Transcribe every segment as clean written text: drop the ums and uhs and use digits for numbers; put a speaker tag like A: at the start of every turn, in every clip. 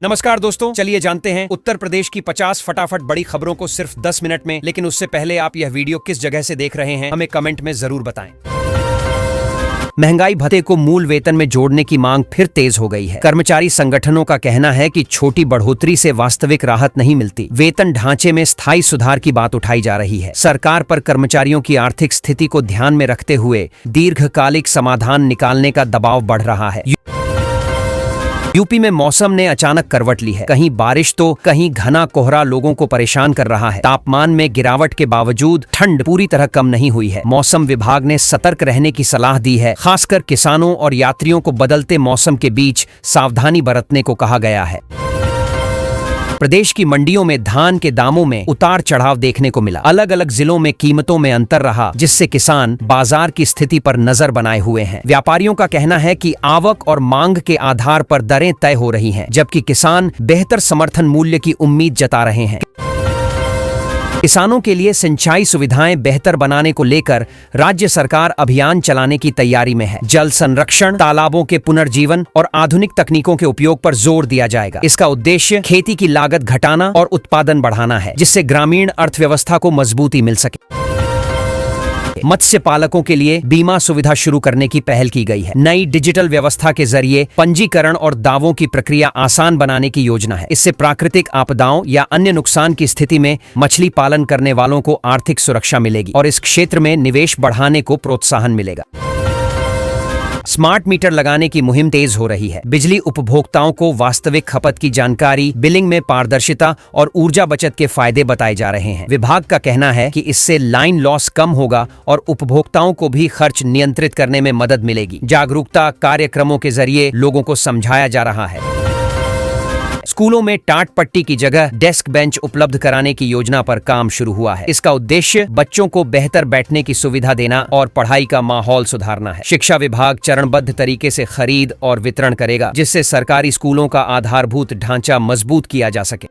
A: नमस्कार दोस्तों, चलिए जानते हैं उत्तर प्रदेश की 50 फटाफट बड़ी खबरों को सिर्फ 10 मिनट में। लेकिन उससे पहले आप यह वीडियो किस जगह से देख रहे हैं हमें कमेंट में जरूर बताएं। महंगाई भत्ते को मूल वेतन में जोड़ने की मांग फिर तेज हो गई है। कर्मचारी संगठनों का कहना है कि छोटी बढ़ोतरी से वास्तविक राहत नहीं मिलती। वेतन ढांचे में स्थायी सुधार की बात उठाई जा रही है। सरकार पर कर्मचारियों की आर्थिक स्थिति को ध्यान में रखते हुए दीर्घकालिक समाधान निकालने का दबाव बढ़ रहा है। यूपी में मौसम ने अचानक करवट ली है। कहीं बारिश तो कहीं घना कोहरा लोगों को परेशान कर रहा है। तापमान में गिरावट के बावजूद ठंड पूरी तरह कम नहीं हुई है। मौसम विभाग ने सतर्क रहने की सलाह दी है। खासकर किसानों और यात्रियों को बदलते मौसम के बीच सावधानी बरतने को कहा गया है। प्रदेश की मंडियों में धान के दामों में उतार चढ़ाव देखने को मिला। अलग अलग जिलों में कीमतों में अंतर रहा, जिससे किसान बाजार की स्थिति पर नजर बनाए हुए हैं। व्यापारियों का कहना है कि आवक और मांग के आधार पर दरें तय हो रही हैं, जबकि किसान बेहतर समर्थन मूल्य की उम्मीद जता रहे हैं। किसानों के लिए सिंचाई सुविधाएं बेहतर बनाने को लेकर राज्य सरकार अभियान चलाने की तैयारी में है। जल संरक्षण, तालाबों के पुनर्जीवन और आधुनिक तकनीकों के उपयोग पर जोर दिया जाएगा। इसका उद्देश्य खेती की लागत घटाना और उत्पादन बढ़ाना है, जिससे ग्रामीण अर्थव्यवस्था को मजबूती मिल सके। मत्स्य पालकों के लिए बीमा सुविधा शुरू करने की पहल की गई है। नई डिजिटल व्यवस्था के जरिए पंजीकरण और दावों की प्रक्रिया आसान बनाने की योजना है। इससे प्राकृतिक आपदाओं या अन्य नुकसान की स्थिति में मछली पालन करने वालों को आर्थिक सुरक्षा मिलेगी और इस क्षेत्र में निवेश बढ़ाने को प्रोत्साहन मिलेगा। स्मार्ट मीटर लगाने की मुहिम तेज हो रही है। बिजली उपभोक्ताओं को वास्तविक खपत की जानकारी, बिलिंग में पारदर्शिता और ऊर्जा बचत के फायदे बताए जा रहे हैं। विभाग का कहना है कि इससे लाइन लॉस कम होगा और उपभोक्ताओं को भी खर्च नियंत्रित करने में मदद मिलेगी। जागरूकता कार्यक्रमों के जरिए लोगों को समझाया जा रहा है। स्कूलों में टाट पट्टी की जगह डेस्क बेंच उपलब्ध कराने की योजना पर काम शुरू हुआ है। इसका उद्देश्य बच्चों को बेहतर बैठने की सुविधा देना और पढ़ाई का माहौल सुधारना है। शिक्षा विभाग चरणबद्ध तरीके से खरीद और वितरण करेगा, जिससे सरकारी स्कूलों का आधारभूत ढांचा मजबूत किया जा सके।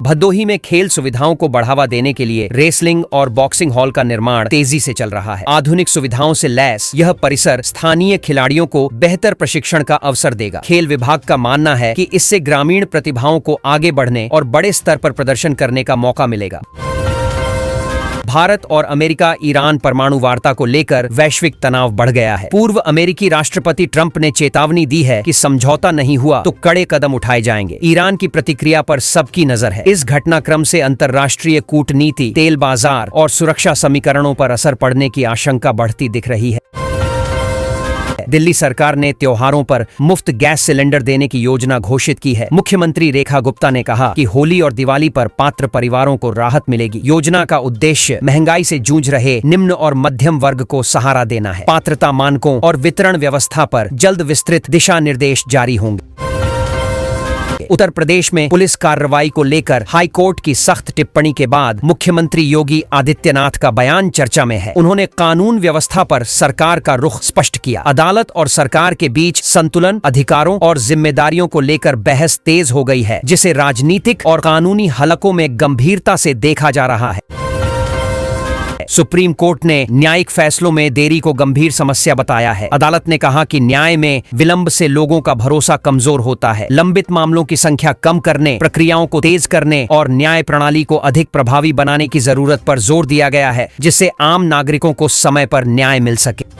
A: भदोही में खेल सुविधाओं को बढ़ावा देने के लिए रेसलिंग और बॉक्सिंग हॉल का निर्माण तेजी से चल रहा है। आधुनिक सुविधाओं से लैस यह परिसर स्थानीय खिलाड़ियों को बेहतर प्रशिक्षण का अवसर देगा। खेल विभाग का मानना है कि इससे ग्रामीण प्रतिभाओं को आगे बढ़ने और बड़े स्तर पर प्रदर्शन करने का मौका मिलेगा। भारत और अमेरिका ईरान परमाणु वार्ता को लेकर वैश्विक तनाव बढ़ गया है। पूर्व अमेरिकी राष्ट्रपति ट्रंप ने चेतावनी दी है कि समझौता नहीं हुआ तो कड़े कदम उठाए जाएंगे। ईरान की प्रतिक्रिया पर सबकी नजर है। इस घटनाक्रम से अंतर्राष्ट्रीय कूटनीति, तेल बाजार और सुरक्षा समीकरणों पर असर पड़ने की आशंका बढ़ती दिख रही है। दिल्ली सरकार ने त्योहारों पर मुफ्त गैस सिलेंडर देने की योजना घोषित की है। मुख्यमंत्री रेखा गुप्ता ने कहा कि होली और दिवाली पर पात्र परिवारों को राहत मिलेगी। योजना का उद्देश्य महंगाई से जूझ रहे निम्न और मध्यम वर्ग को सहारा देना है। पात्रता मानकों और वितरण व्यवस्था पर जल्द विस्तृत दिशा निर्देश जारी होंगे। उत्तर प्रदेश में पुलिस कार्रवाई को लेकर हाई कोर्ट की सख्त टिप्पणी के बाद मुख्यमंत्री योगी आदित्यनाथ का बयान चर्चा में है। उन्होंने कानून व्यवस्था पर सरकार का रुख स्पष्ट किया। अदालत और सरकार के बीच संतुलन, अधिकारों और जिम्मेदारियों को लेकर बहस तेज हो गई है, जिसे राजनीतिक और कानूनी हलकों में गंभीरता से देखा जा रहा है। सुप्रीम कोर्ट ने न्यायिक फैसलों में देरी को गंभीर समस्या बताया है। अदालत ने कहा कि न्याय में विलंब से लोगों का भरोसा कमजोर होता है। लंबित मामलों की संख्या कम करने, प्रक्रियाओं को तेज करने और न्याय प्रणाली को अधिक प्रभावी बनाने की जरूरत पर जोर दिया गया है, जिससे आम नागरिकों को समय पर न्याय मिल सके।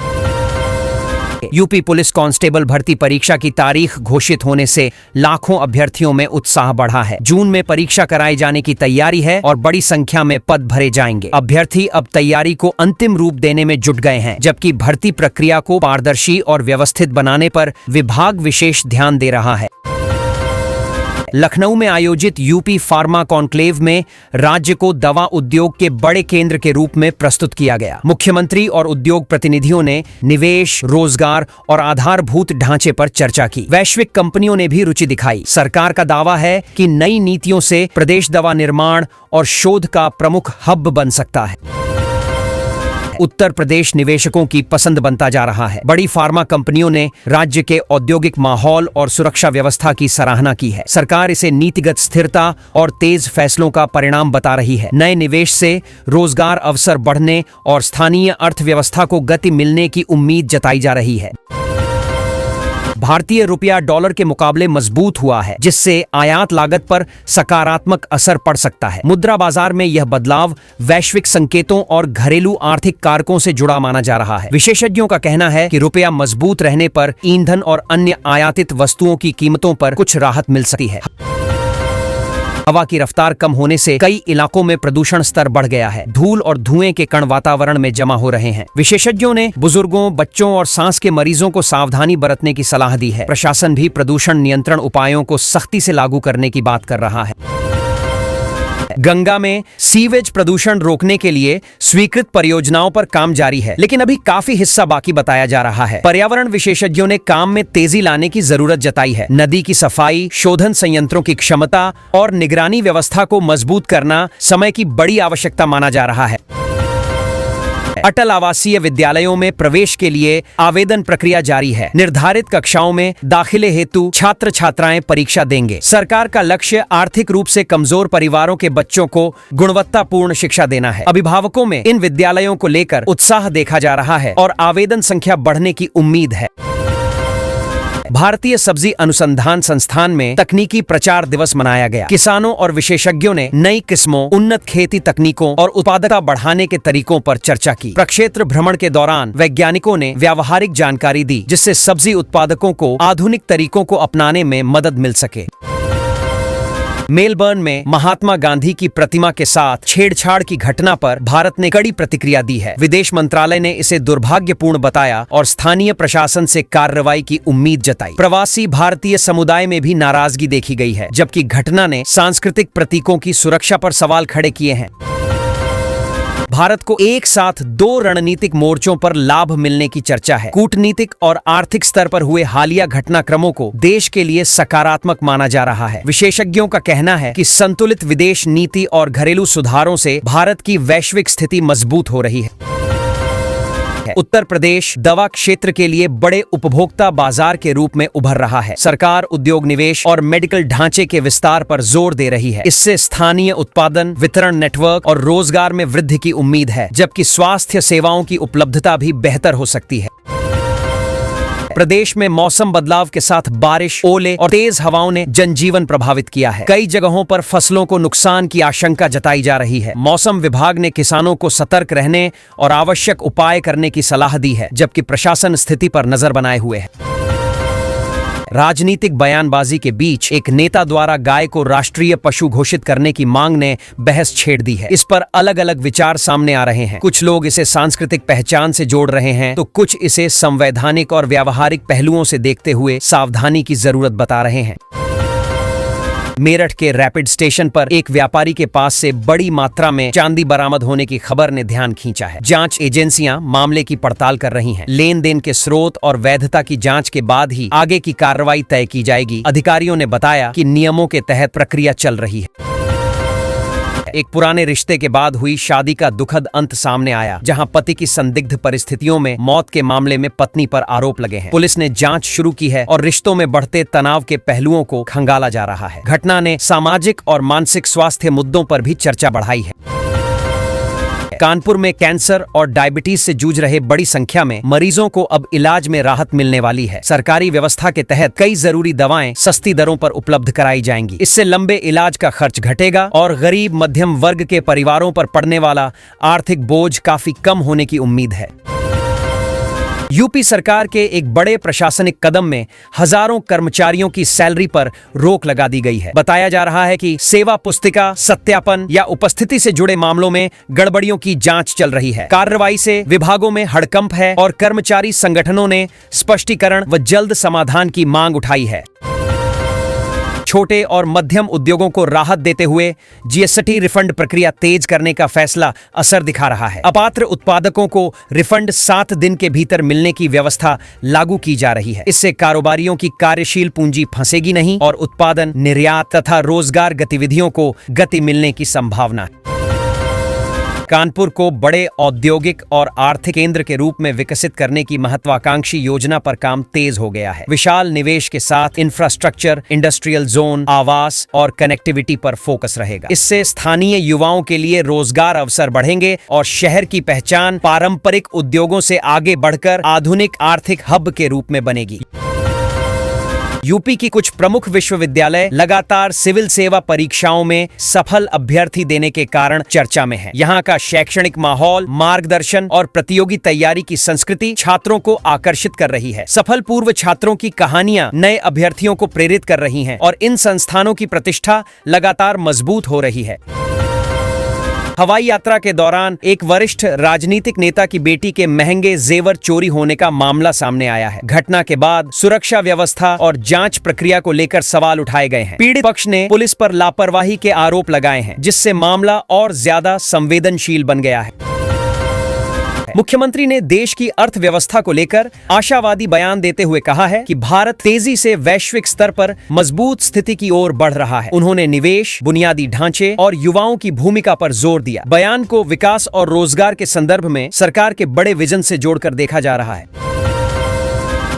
A: यूपी पुलिस कांस्टेबल भर्ती परीक्षा की तारीख घोषित होने से लाखों अभ्यर्थियों में उत्साह बढ़ा है। जून में परीक्षा कराए जाने की तैयारी है और बड़ी संख्या में पद भरे जाएंगे। अभ्यर्थी अब तैयारी को अंतिम रूप देने में जुट गए हैं, जबकि भर्ती प्रक्रिया को पारदर्शी और व्यवस्थित बनाने पर विभाग विशेष ध्यान दे रहा है। लखनऊ में आयोजित यूपी फार्मा कॉन्क्लेव में राज्य को दवा उद्योग के बड़े केंद्र के रूप में प्रस्तुत किया गया। मुख्यमंत्री और उद्योग प्रतिनिधियों ने निवेश, रोजगार और आधारभूत ढांचे पर चर्चा की। वैश्विक कंपनियों ने भी रुचि दिखाई। सरकार का दावा है कि नई नीतियों से प्रदेश दवा निर्माण और शोध का प्रमुख हब बन सकता है। उत्तर प्रदेश निवेशकों की पसंद बनता जा रहा है। बड़ी फार्मा कंपनियों ने राज्य के औद्योगिक माहौल और सुरक्षा व्यवस्था की सराहना की है। सरकार इसे नीतिगत स्थिरता और तेज फैसलों का परिणाम बता रही है। नए निवेश से रोजगार अवसर बढ़ने और स्थानीय अर्थव्यवस्था को गति मिलने की उम्मीद जताई जा रही है। भारतीय रुपया डॉलर के मुकाबले मजबूत हुआ है, जिससे आयात लागत पर सकारात्मक असर पड़ सकता है। मुद्रा बाजार में यह बदलाव वैश्विक संकेतों और घरेलू आर्थिक कारकों से जुड़ा माना जा रहा है। विशेषज्ञों का कहना है कि रुपया मजबूत रहने पर ईंधन और अन्य आयातित वस्तुओं की कीमतों पर कुछ राहत मिल सकती है। हवा की रफ्तार कम होने से कई इलाकों में प्रदूषण स्तर बढ़ गया है। धूल और धुएं के कण वातावरण में जमा हो रहे हैं। विशेषज्ञों ने बुजुर्गों, बच्चों और सांस के मरीजों को सावधानी बरतने की सलाह दी है। प्रशासन भी प्रदूषण नियंत्रण उपायों को सख्ती से लागू करने की बात कर रहा है। गंगा में सीवेज प्रदूषण रोकने के लिए स्वीकृत परियोजनाओं पर काम जारी है, लेकिन अभी काफी हिस्सा बाकी बताया जा रहा है। पर्यावरण विशेषज्ञों ने काम में तेजी लाने की जरूरत जताई है। नदी की सफाई, शोधन संयंत्रों की क्षमता और निगरानी व्यवस्था को मजबूत करना समय की बड़ी आवश्यकता माना जा रहा है। अटल आवासीय विद्यालयों में प्रवेश के लिए आवेदन प्रक्रिया जारी है। निर्धारित कक्षाओं में दाखिले हेतु छात्र छात्राएं परीक्षा देंगे। सरकार का लक्ष्य आर्थिक रूप से कमजोर परिवारों के बच्चों को गुणवत्तापूर्ण शिक्षा देना है। अभिभावकों में इन विद्यालयों को लेकर उत्साह देखा जा रहा है और आवेदन संख्या बढ़ने की उम्मीद है। भारतीय सब्जी अनुसंधान संस्थान में तकनीकी प्रचार दिवस मनाया गया। किसानों और विशेषज्ञों ने नई किस्मों, उन्नत खेती तकनीकों और उत्पादकता बढ़ाने के तरीकों पर चर्चा की। प्रक्षेत्र भ्रमण के दौरान वैज्ञानिकों ने व्यावहारिक जानकारी दी, जिससे सब्जी उत्पादकों को आधुनिक तरीकों को अपनाने में मदद मिल सके। मेलबर्न में महात्मा गांधी की प्रतिमा के साथ छेड़छाड़ की घटना पर भारत ने कड़ी प्रतिक्रिया दी है। विदेश मंत्रालय ने इसे दुर्भाग्यपूर्ण बताया और स्थानीय प्रशासन से कार्रवाई की उम्मीद जताई। प्रवासी भारतीय समुदाय में भी नाराजगी देखी गई है, जबकि घटना ने सांस्कृतिक प्रतीकों की सुरक्षा पर सवाल खड़े किए हैं। भारत को एक साथ 2 रणनीतिक मोर्चों पर लाभ मिलने की चर्चा है। कूटनीतिक और आर्थिक स्तर पर हुए हालिया घटनाक्रमों को देश के लिए सकारात्मक माना जा रहा है। विशेषज्ञों का कहना है कि संतुलित विदेश नीति और घरेलू सुधारों से भारत की वैश्विक स्थिति मजबूत हो रही है। उत्तर प्रदेश दवा क्षेत्र के लिए बड़े उपभोक्ता बाजार के रूप में उभर रहा है। सरकार उद्योग निवेश और मेडिकल ढांचे के विस्तार पर जोर दे रही है। इससे स्थानीय उत्पादन, वितरण नेटवर्क और रोजगार में वृद्धि की उम्मीद है, जबकि स्वास्थ्य सेवाओं की उपलब्धता भी बेहतर हो सकती है। प्रदेश में मौसम बदलाव के साथ बारिश, ओले और तेज हवाओं ने जनजीवन प्रभावित किया है। कई जगहों पर फसलों को नुकसान की आशंका जताई जा रही है। मौसम विभाग ने किसानों को सतर्क रहने और आवश्यक उपाय करने की सलाह दी है, जबकि प्रशासन स्थिति पर नजर बनाए हुए है। राजनीतिक बयानबाजी के बीच एक नेता द्वारा गाय को राष्ट्रीय पशु घोषित करने की मांग ने बहस छेड़ दी है। इस पर अलग अलग विचार सामने आ रहे हैं। कुछ लोग इसे सांस्कृतिक पहचान से जोड़ रहे हैं, तो कुछ इसे संवैधानिक और व्यावहारिक पहलुओं से देखते हुए सावधानी की जरूरत बता रहे हैं। मेरठ के रैपिड स्टेशन पर एक व्यापारी के पास से बड़ी मात्रा में चांदी बरामद होने की खबर ने ध्यान खींचा है। जांच एजेंसियां मामले की पड़ताल कर रही हैं। लेन देन के स्रोत और वैधता की जांच के बाद ही आगे की कार्रवाई तय की जाएगी। अधिकारियों ने बताया कि नियमों के तहत प्रक्रिया चल रही है। एक पुराने रिश्ते के बाद हुई शादी का दुखद अंत सामने आया, जहां पति की संदिग्ध परिस्थितियों में मौत के मामले में पत्नी पर आरोप लगे हैं। पुलिस ने जांच शुरू की है और रिश्तों में बढ़ते तनाव के पहलुओं को खंगाला जा रहा है। घटना ने सामाजिक और मानसिक स्वास्थ्य मुद्दों पर भी चर्चा बढ़ाई है। कानपुर में कैंसर और डायबिटीज से जूझ रहे बड़ी संख्या में मरीजों को अब इलाज में राहत मिलने वाली है। सरकारी व्यवस्था के तहत कई जरूरी दवाएं सस्ती दरों पर उपलब्ध कराई जाएंगी। इससे लंबे इलाज का खर्च घटेगा और गरीब मध्यम वर्ग के परिवारों पर पड़ने वाला आर्थिक बोझ काफी कम होने की उम्मीद है। यूपी सरकार के एक बड़े प्रशासनिक कदम में हजारों कर्मचारियों की सैलरी पर रोक लगा दी गई है। बताया जा रहा है कि सेवा पुस्तिका सत्यापन या उपस्थिति से जुड़े मामलों में गड़बड़ियों की जांच चल रही है। कार्रवाई से विभागों में हड़कंप है और कर्मचारी संगठनों ने स्पष्टीकरण व जल्द समाधान की मांग उठाई है। छोटे और मध्यम उद्योगों को राहत देते हुए जीएसटी रिफंड प्रक्रिया तेज करने का फैसला असर दिखा रहा है। अपात्र उत्पादकों को रिफंड 7 दिन के भीतर मिलने की व्यवस्था लागू की जा रही है। इससे कारोबारियों की कार्यशील पूंजी फंसेगी नहीं और उत्पादन, निर्यात तथा रोजगार गतिविधियों को गति मिलने की संभावना है। कानपुर को बड़े औद्योगिक और आर्थिक केंद्र के रूप में विकसित करने की महत्वाकांक्षी योजना पर काम तेज हो गया है। विशाल निवेश के साथ इंफ्रास्ट्रक्चर, इंडस्ट्रियल जोन, आवास और कनेक्टिविटी पर फोकस रहेगा। इससे स्थानीय युवाओं के लिए रोजगार अवसर बढ़ेंगे और शहर की पहचान पारंपरिक उद्योगों से आगे बढ़कर आधुनिक आर्थिक हब के रूप में बनेगी। यूपी की कुछ प्रमुख विश्वविद्यालय लगातार सिविल सेवा परीक्षाओं में सफल अभ्यर्थी देने के कारण चर्चा में है। यहाँ का शैक्षणिक माहौल, मार्गदर्शन और प्रतियोगी तैयारी की संस्कृति छात्रों को आकर्षित कर रही है। सफल पूर्व छात्रों की कहानियां नए अभ्यर्थियों को प्रेरित कर रही हैं और इन संस्थानों की प्रतिष्ठा लगातार मजबूत हो रही है। हवाई यात्रा के दौरान एक वरिष्ठ राजनीतिक नेता की बेटी के महंगे जेवर चोरी होने का मामला सामने आया है। घटना के बाद सुरक्षा व्यवस्था और जांच प्रक्रिया को लेकर सवाल उठाए गए हैं। पीड़ित पक्ष ने पुलिस पर लापरवाही के आरोप लगाए हैं, जिससे मामला और ज्यादा संवेदनशील बन गया है। मुख्यमंत्री ने देश की अर्थव्यवस्था को लेकर आशावादी बयान देते हुए कहा है कि भारत तेजी से वैश्विक स्तर पर मजबूत स्थिति की ओर बढ़ रहा है। उन्होंने निवेश, बुनियादी ढांचे और युवाओं की भूमिका पर जोर दिया। बयान को विकास और रोजगार के संदर्भ में सरकार के बड़े विजन से जोड़कर देखा जा रहा है।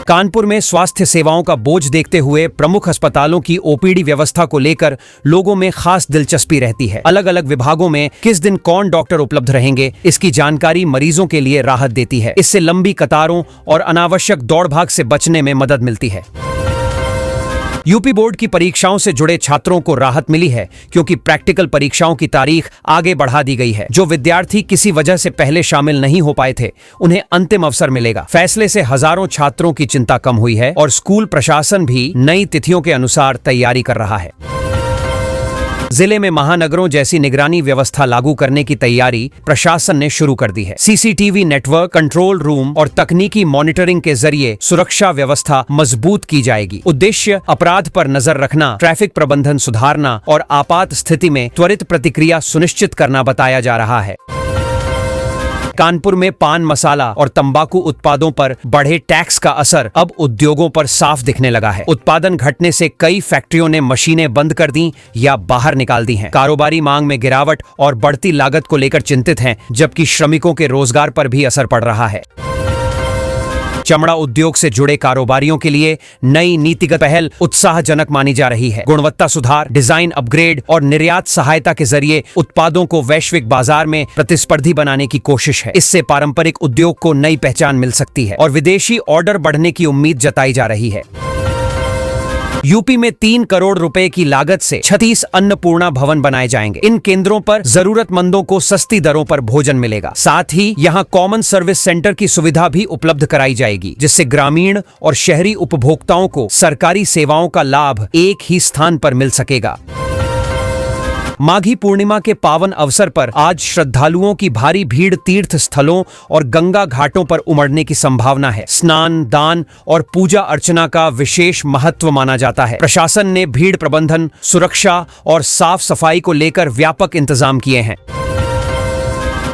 A: कानपुर में स्वास्थ्य सेवाओं का बोझ देखते हुए प्रमुख अस्पतालों की ओपीडी व्यवस्था को लेकर लोगों में खास दिलचस्पी रहती है। अलग अलग विभागों में किस दिन कौन डॉक्टर उपलब्ध रहेंगे, इसकी जानकारी मरीजों के लिए राहत देती है। इससे लंबी कतारों और अनावश्यक दौड़ भाग से बचने में मदद मिलती है। यूपी बोर्ड की परीक्षाओं से जुड़े छात्रों को राहत मिली है, क्योंकि प्रैक्टिकल परीक्षाओं की तारीख आगे बढ़ा दी गई है। जो विद्यार्थी किसी वजह से पहले शामिल नहीं हो पाए थे, उन्हें अंतिम अवसर मिलेगा। फैसले से हजारों छात्रों की चिंता कम हुई है और स्कूल प्रशासन भी नई तिथियों के अनुसार तैयारी कर रहा है। जिले में महानगरों जैसी निगरानी व्यवस्था लागू करने की तैयारी प्रशासन ने शुरू कर दी है। सीसीटीवी नेटवर्क, कंट्रोल रूम और तकनीकी मॉनिटरिंग के जरिए सुरक्षा व्यवस्था मजबूत की जाएगी। उद्देश्य अपराध पर नजर रखना, ट्रैफिक प्रबंधन सुधारना और आपात स्थिति में त्वरित प्रतिक्रिया सुनिश्चित करना बताया जा रहा है। कानपुर में पान मसाला और तंबाकू उत्पादों पर बढ़े टैक्स का असर अब उद्योगों पर साफ दिखने लगा है। उत्पादन घटने से कई फैक्ट्रियों ने मशीनें बंद कर दी या बाहर निकाल दी हैं। कारोबारी मांग में गिरावट और बढ़ती लागत को लेकर चिंतित हैं, जबकि श्रमिकों के रोजगार पर भी असर पड़ रहा है। चमड़ा उद्योग से जुड़े कारोबारियों के लिए नई नीतिगत पहल उत्साहजनक मानी जा रही है। गुणवत्ता सुधार, डिजाइन अपग्रेड और निर्यात सहायता के जरिए उत्पादों को वैश्विक बाजार में प्रतिस्पर्धी बनाने की कोशिश है। इससे पारंपरिक उद्योग को नई पहचान मिल सकती है और विदेशी ऑर्डर बढ़ने की उम्मीद जताई जा रही है। यूपी में 3 करोड़ रुपए की लागत से 36 अन्नपूर्णा भवन बनाए जाएंगे। इन केंद्रों पर जरूरतमंदों को सस्ती दरों पर भोजन मिलेगा। साथ ही यहां कॉमन सर्विस सेंटर की सुविधा भी उपलब्ध कराई जाएगी, जिससे ग्रामीण और शहरी उपभोक्ताओं को सरकारी सेवाओं का लाभ एक ही स्थान पर मिल सकेगा। माघी पूर्णिमा के पावन अवसर पर आज श्रद्धालुओं की भारी भीड़ तीर्थ स्थलों और गंगा घाटों पर उमड़ने की संभावना है। स्नान, दान और पूजा अर्चना का विशेष महत्व माना जाता है। प्रशासन ने भीड़ प्रबंधन, सुरक्षा और साफ सफाई को लेकर व्यापक इंतजाम किए हैं।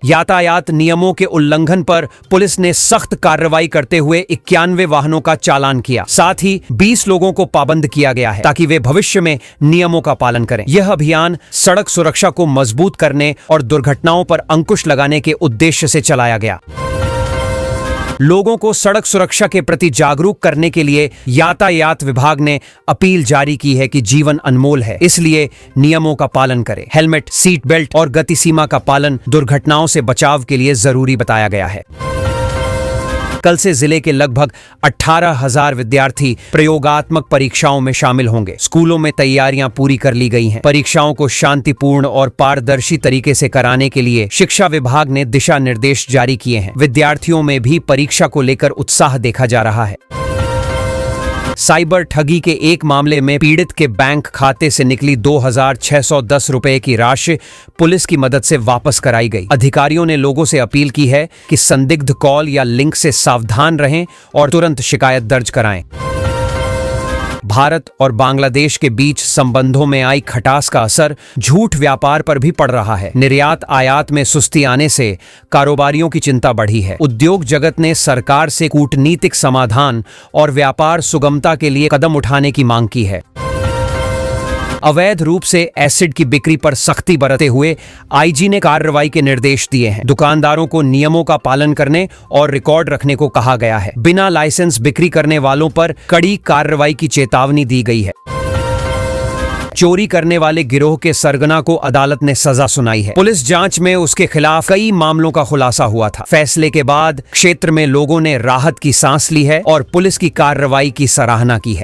A: यातायात नियमों के उल्लंघन पर पुलिस ने सख्त कार्रवाई करते हुए 91 वाहनों का चालान किया। साथ ही 20 लोगों को पाबंद किया गया है, ताकि वे भविष्य में नियमों का पालन करें। यह अभियान सड़क सुरक्षा को मजबूत करने और दुर्घटनाओं पर अंकुश लगाने के उद्देश्य से चलाया गया। लोगों को सड़क सुरक्षा के प्रति जागरूक करने के लिए यातायात विभाग ने अपील जारी की है कि जीवन अनमोल है, इसलिए नियमों का पालन करें। हेलमेट, सीट बेल्ट और गति सीमा का पालन दुर्घटनाओं से बचाव के लिए जरूरी बताया गया है। कल से जिले के लगभग 18,000 विद्यार्थी प्रयोगात्मक परीक्षाओं में शामिल होंगे। स्कूलों में तैयारियां पूरी कर ली गई हैं। परीक्षाओं को शांतिपूर्ण और पारदर्शी तरीके से कराने के लिए शिक्षा विभाग ने दिशा निर्देश जारी किए हैं। विद्यार्थियों में भी परीक्षा को लेकर उत्साह देखा जा रहा है। साइबर ठगी के एक मामले में पीड़ित के बैंक खाते से निकली 2,610 रुपए की राशि पुलिस की मदद से वापस कराई गई। अधिकारियों ने लोगों से अपील की है कि संदिग्ध कॉल या लिंक से सावधान रहें और तुरंत शिकायत दर्ज कराएं। भारत और बांग्लादेश के बीच संबंधों में आई खटास का असर झूठ व्यापार पर भी पड़ रहा है। निर्यात आयात में सुस्ती आने से कारोबारियों की चिंता बढ़ी है। उद्योग जगत ने सरकार से कूटनीतिक समाधान और व्यापार सुगमता के लिए कदम उठाने की मांग की है। अवैध रूप से एसिड की बिक्री पर सख्ती बरतते हुए आईजी ने कार्रवाई के निर्देश दिए हैं। दुकानदारों को नियमों का पालन करने और रिकॉर्ड रखने को कहा गया है। बिना लाइसेंस बिक्री करने वालों पर कड़ी कार्रवाई की चेतावनी दी गई है। चोरी करने वाले गिरोह के सरगना को अदालत ने सजा सुनाई है। पुलिस जांच में उसके खिलाफ कई मामलों का खुलासा हुआ था। फैसले के बाद क्षेत्र में लोगों ने राहत की सांस ली है और पुलिस की कार्रवाई की सराहना की है।